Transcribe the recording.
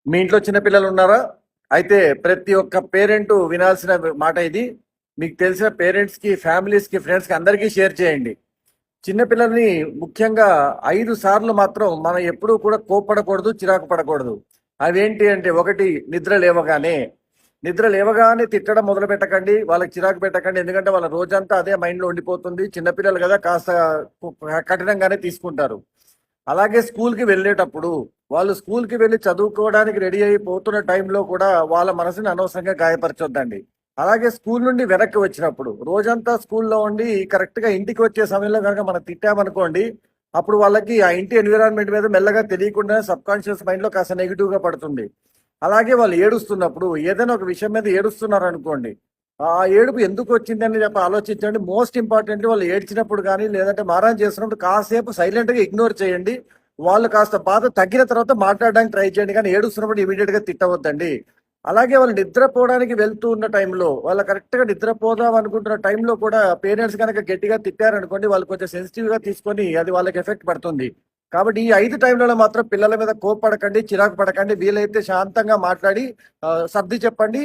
మీ ఇంట్లో చిన్నపిల్లలు ఉన్నారా? అయితే ప్రతి ఒక్క పేరెంట్ వినాల్సిన మాట ఇది. మీకు తెలిసిన పేరెంట్స్ కి, ఫ్యామిలీస్ కి, ఫ్రెండ్స్ కి అందరికీ షేర్ చేయండి. చిన్నపిల్లల్ని ముఖ్యంగా 5 సార్లు మాత్రం మనం ఎప్పుడూ కూడా కోప్పడకూడదు, చిరాకు పడకూడదు. అవేంటి అంటే, ఒకటి, నిద్ర లేవగానే తిట్టడం మొదలు పెట్టకండి, వాళ్ళకి చిరాకు పెట్టకండి. ఎందుకంటే వాళ్ళ రోజంతా అదే మైండ్ లో ఉండిపోతుంది. చిన్నపిల్లలు కదా, కాస్త కఠినంగానే తీసుకుంటారు. అలాగే స్కూల్కి వెళ్ళేటప్పుడు వాళ్ళు స్కూల్కి వెళ్ళి చదువుకోవడానికి రెడీ అయిపోతున్న టైంలో కూడా వాళ్ళ మనసుని అనవసరంగా గాయపరచొద్దండి. అలాగే స్కూల్ నుండి వెనక్కి వచ్చినప్పుడు రోజంతా స్కూల్లో ఉండి కరెక్ట్గా ఇంటికి వచ్చే సమయంలో కనుక మనం తిట్టామనుకోండి, అప్పుడు వాళ్ళకి ఆ ఇంటి ఎన్విరాన్మెంట్ మీద మెల్లగా తెలియకుండా సబ్ కాన్షియస్ మైండ్లో కాస్త నెగిటివ్గా పడుతుంది. అలాగే వాళ్ళు ఏడుస్తున్నప్పుడు, ఏదైనా ఒక విషయం మీద ఏడుస్తున్నారు అనుకోండి, ఆ ఏడుపు ఎందుకు వచ్చిందని చెప్పి ఆలోచించండి. మోస్ట్ ఇంపార్టెంట్, వాళ్ళు ఏడ్చినప్పుడు కానీ లేదంటే మారం చేస్తున్నప్పుడు కాసేపు సైలెంట్గా ఇగ్నోర్ చేయండి. వాళ్ళు కాస్త బాధ తగ్గిన తర్వాత మాట్లాడడానికి ట్రై చేయండి, కానీ ఏడుస్తున్నప్పుడు ఇమీడియట్గా తిట్టవద్దండి. అలాగే వాళ్ళు నిద్రపోవడానికి వెళ్తూ ఉన్న టైంలో, వాళ్ళు కరెక్ట్గా నిద్రపోదాం అనుకుంటున్న టైంలో కూడా పేరెంట్స్ కనుక గట్టిగా తిట్టారనుకోండి, వాళ్ళు కొంచెం సెన్సిటివ్గా తీసుకొని అది వాళ్ళకి ఎఫెక్ట్ పడుతుంది. కాబట్టి ఈ 5 టైంలలో మాత్రం పిల్లల మీద కోప్పడకండి, చిరాకు పడకండి. వీలైతే శాంతంగా మాట్లాడి సర్ది చెప్పండి.